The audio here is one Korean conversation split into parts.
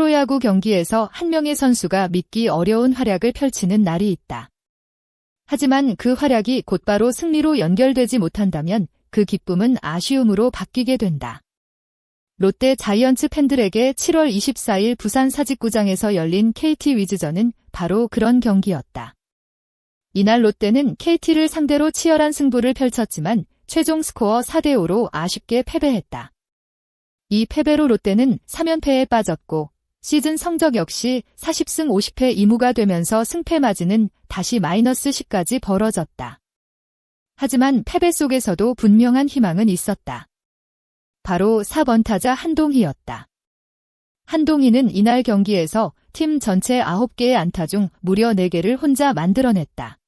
프로야구 경기에서 한 명의 선수가 믿기 어려운 활약을 펼치는 날이 있다. 하지만 그 활약이 곧바로 승리로 연결되지 못한다면 그 기쁨은 아쉬움으로 바뀌게 된다. 롯데 자이언츠 팬들에게 7월 24일 부산 사직구장에서 열린 KT 위즈전은 바로 그런 경기였다. 이날 롯데는 KT를 상대로 치열한 승부를 펼쳤지만 최종 스코어 4대5로 아쉽게 패배했다. 이 패배로 롯데는 3연패에 빠졌고 시즌 성적 역시 40승 50패 2무가 되면서 승패 마진은 다시 마이너스 10까지 벌어졌다. 하지만 패배 속에서도 분명한 희망은 있었다. 바로 4번 타자 한동희였다. 한동희는 이날 경기에서 팀 전체 9개의 안타 중 무려 4개를 혼자 만들어냈다.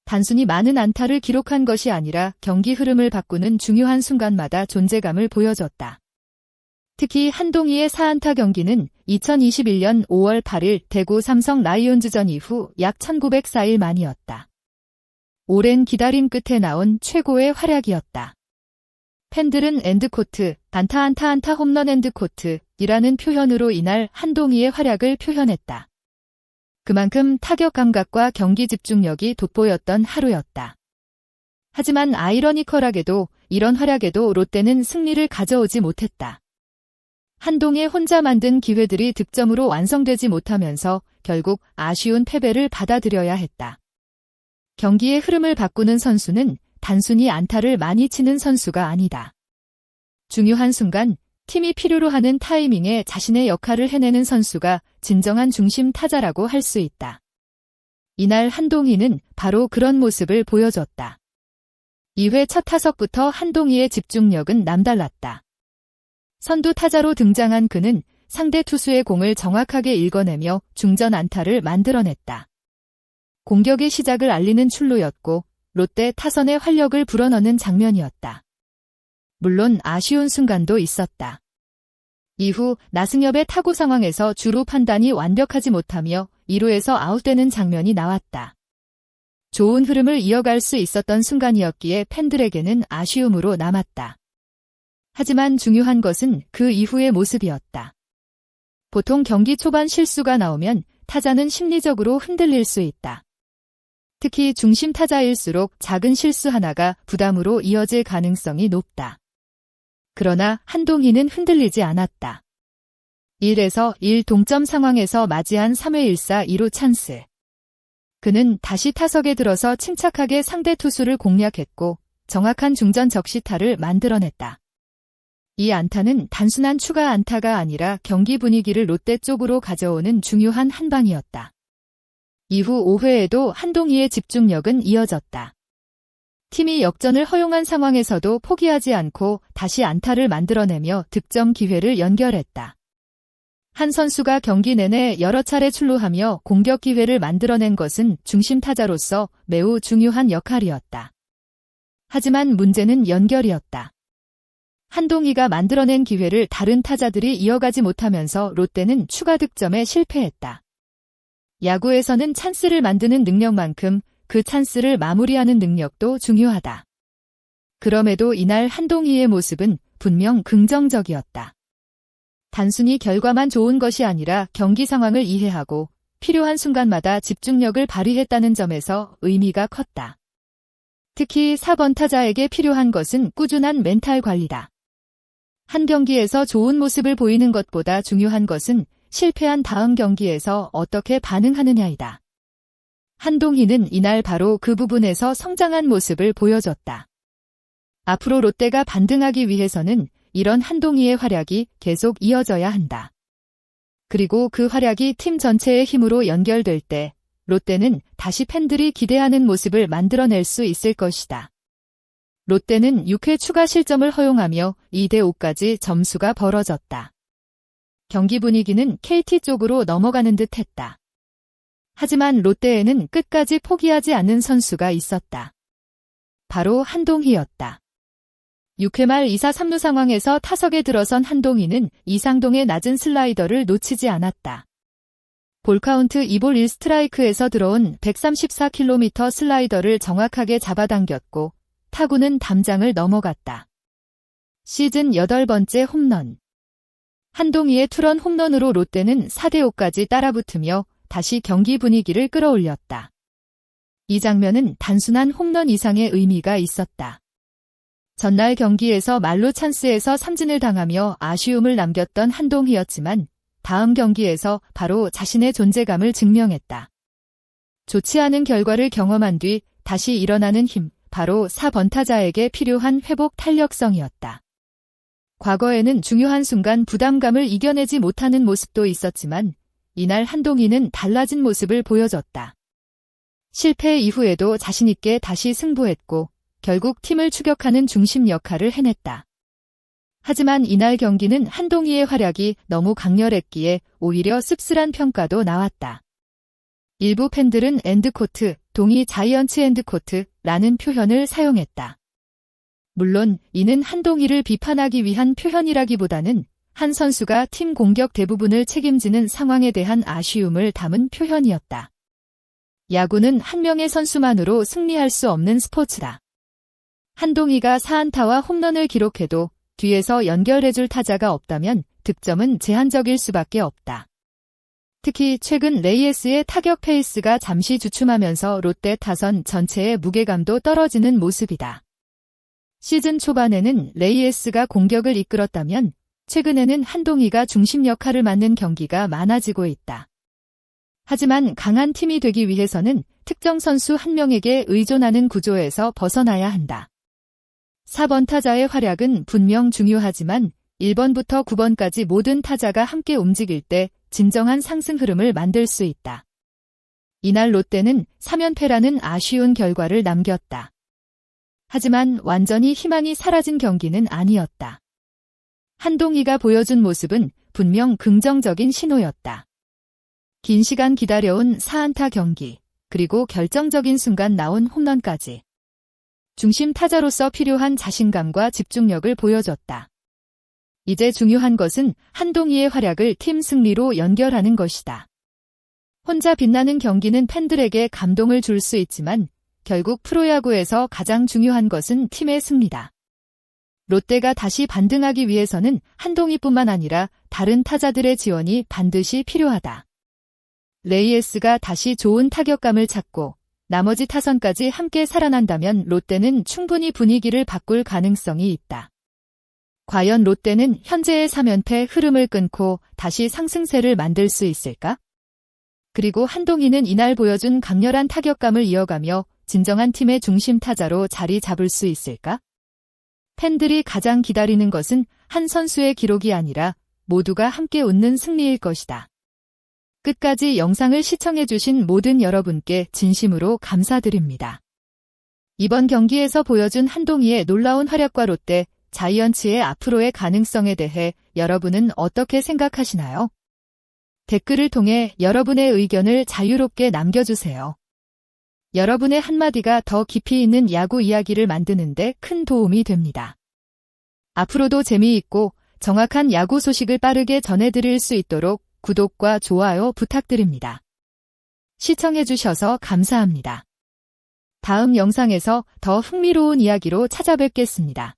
단순히 많은 안타를 기록한 것이 아니라 경기 흐름을 바꾸는 중요한 순간마다 존재감을 보여줬다. 특히 한동희의 4안타 경기는 2021년 5월 8일 대구 삼성 라이온즈전 이후 약 1904일 만이었다. 오랜 기다림 끝에 나온 최고의 활약이었다. 팬들은 엔드코트, 안타 안타 안타 홈런 엔드코트이라는 표현으로 이날 한동희의 활약을 표현했다. 그만큼 타격 감각과 경기 집중력이 돋보였던 하루였다. 하지만 아이러니컬하게도 이런 활약에도 롯데는 승리를 가져오지 못했다. 한동희 혼자 만든 기회들이 득점으로 완성되지 못하면서 결국 아쉬운 패배를 받아들여야 했다. 경기의 흐름을 바꾸는 선수는 단순히 안타를 많이 치는 선수가 아니다. 중요한 순간, 팀이 필요로 하는 타이밍에 자신의 역할을 해내는 선수가 진정한 중심 타자라고 할 수 있다. 이날 한동희는 바로 그런 모습을 보여줬다. 2회 첫 타석부터 한동희의 집중력은 남달랐다. 선두 타자로 등장한 그는 상대 투수의 공을 정확하게 읽어내며 중전 안타를 만들어냈다. 공격의 시작을 알리는 출루였고 롯데 타선의 활력을 불어넣는 장면이었다. 물론 아쉬운 순간도 있었다. 이후 나승엽의 타구 상황에서 주루 판단이 완벽하지 못하며 2루에서 아웃되는 장면이 나왔다. 좋은 흐름을 이어갈 수 있었던 순간이었기에 팬들에게는 아쉬움으로 남았다. 하지만 중요한 것은 그 이후의 모습이었다. 보통 경기 초반 실수가 나오면 타자는 심리적으로 흔들릴 수 있다. 특히 중심 타자일수록 작은 실수 하나가 부담으로 이어질 가능성이 높다. 그러나 한동희는 흔들리지 않았다. 1에서 1 동점 상황에서 맞이한 3회 1사 2루 찬스. 그는 다시 타석에 들어서 침착하게 상대 투수를 공략했고 정확한 중전 적시타를 만들어냈다. 이 안타는 단순한 추가 안타가 아니라 경기 분위기를 롯데 쪽으로 가져오는 중요한 한 방이었다. 이후 5회에도 한동희의 집중력은 이어졌다. 팀이 역전을 허용한 상황에서도 포기하지 않고 다시 안타를 만들어내며 득점 기회를 연결했다. 한 선수가 경기 내내 여러 차례 출루하며 공격 기회를 만들어낸 것은 중심 타자로서 매우 중요한 역할이었다. 하지만 문제는 연결이었다. 한동희가 만들어낸 기회를 다른 타자들이 이어가지 못하면서 롯데는 추가 득점에 실패했다. 야구에서는 찬스를 만드는 능력만큼 그 찬스를 마무리하는 능력도 중요하다. 그럼에도 이날 한동희의 모습은 분명 긍정적이었다. 단순히 결과만 좋은 것이 아니라 경기 상황을 이해하고 필요한 순간마다 집중력을 발휘했다는 점에서 의미가 컸다. 특히 4번 타자에게 필요한 것은 꾸준한 멘탈 관리다. 한 경기에서 좋은 모습을 보이는 것보다 중요한 것은 실패한 다음 경기에서 어떻게 반응하느냐이다. 한동희는 이날 바로 그 부분에서 성장한 모습을 보여줬다. 앞으로 롯데가 반등하기 위해서는 이런 한동희의 활약이 계속 이어져야 한다. 그리고 그 활약이 팀 전체의 힘으로 연결될 때 롯데는 다시 팬들이 기대하는 모습을 만들어낼 수 있을 것이다. 롯데는 6회 추가 실점을 허용하며 2대5까지 점수가 벌어졌다. 경기 분위기는 KT 쪽으로 넘어가는 듯 했다. 하지만 롯데에는 끝까지 포기하지 않는 선수가 있었다. 바로 한동희였다. 6회 말 2사 3루 상황에서 타석에 들어선 한동희는 이상동의 낮은 슬라이더를 놓치지 않았다. 볼카운트 2볼 1스트라이크에서 들어온 134km 슬라이더를 정확하게 잡아당겼고 타구는 담장을 넘어갔다. 시즌 8번째 홈런. 한동희의 투런 홈런으로 롯데는 4대5까지 따라붙으며 다시 경기 분위기를 끌어올렸다. 이 장면은 단순한 홈런 이상의 의미가 있었다. 전날 경기에서 말로 찬스에서 삼진을 당하며 아쉬움을 남겼던 한동희였지만 다음 경기에서 바로 자신의 존재감을 증명했다. 좋지 않은 결과를 경험한 뒤 다시 일어나는 힘, 바로 4번 타자에게 필요한 회복 탄력성이었다. 과거에는 중요한 순간 부담감을 이겨내지 못하는 모습도 있었지만 이날 한동희는 달라진 모습을 보여줬다. 실패 이후에도 자신있게 다시 승부했고 결국 팀을 추격하는 중심 역할을 해냈다. 하지만 이날 경기는 한동희의 활약이 너무 강렬했기에 오히려 씁쓸한 평가도 나왔다. 일부 팬들은 엔드코트, 동희 자이언츠 엔드코트라는 표현을 사용했다. 물론 이는 한동희를 비판하기 위한 표현이라기보다는 한 선수가 팀 공격 대부분을 책임지는 상황에 대한 아쉬움을 담은 표현이었다. 야구는 한 명의 선수만으로 승리할 수 없는 스포츠다. 한동희가 4안타와 홈런을 기록해도 뒤에서 연결해줄 타자가 없다면 득점은 제한적일 수밖에 없다. 특히 최근 레이에스의 타격 페이스가 잠시 주춤하면서 롯데 타선 전체의 무게감도 떨어지는 모습이다. 시즌 초반에는 레이에스가 공격을 이끌었다면 최근에는 한동희가 중심 역할을 맡는 경기가 많아지고 있다. 하지만 강한 팀이 되기 위해서는 특정 선수 한 명에게 의존하는 구조에서 벗어나야 한다. 4번 타자의 활약은 분명 중요하지만 1번부터 9번까지 모든 타자가 함께 움직일 때 진정한 상승 흐름을 만들 수 있다. 이날 롯데는 3연패라는 아쉬운 결과를 남겼다. 하지만 완전히 희망이 사라진 경기는 아니었다. 한동희가 보여준 모습은 분명 긍정적인 신호였다. 긴 시간 기다려온 4안타 경기, 그리고 결정적인 순간 나온 홈런까지. 중심 타자로서 필요한 자신감과 집중력을 보여줬다. 이제 중요한 것은 한동희의 활약을 팀 승리로 연결하는 것이다. 혼자 빛나는 경기는 팬들에게 감동을 줄 수 있지만 결국 프로야구에서 가장 중요한 것은 팀의 승리다. 롯데가 다시 반등하기 위해서는 한동희뿐만 아니라 다른 타자들의 지원이 반드시 필요하다. 레이에스가 다시 좋은 타격감을 찾고 나머지 타선까지 함께 살아난다면 롯데는 충분히 분위기를 바꿀 가능성이 있다. 과연 롯데는 현재의 3연패 흐름을 끊고 다시 상승세를 만들 수 있을까? 그리고 한동희는 이날 보여준 강렬한 타격감을 이어가며 진정한 팀의 중심 타자로 자리 잡을 수 있을까? 팬들이 가장 기다리는 것은 한 선수의 기록이 아니라 모두가 함께 웃는 승리일 것이다. 끝까지 영상을 시청해주신 모든 여러분께 진심으로 감사드립니다. 이번 경기에서 보여준 한동희의 놀라운 활약과 롯데, 자이언츠의 앞으로의 가능성에 대해 여러분은 어떻게 생각하시나요? 댓글을 통해 여러분의 의견을 자유롭게 남겨주세요. 여러분의 한마디가 더 깊이 있는 야구 이야기를 만드는데 큰 도움이 됩니다. 앞으로도 재미있고 정확한 야구 소식을 빠르게 전해드릴 수 있도록 구독과 좋아요 부탁드립니다. 시청해주셔서 감사합니다. 다음 영상에서 더 흥미로운 이야기로 찾아뵙겠습니다.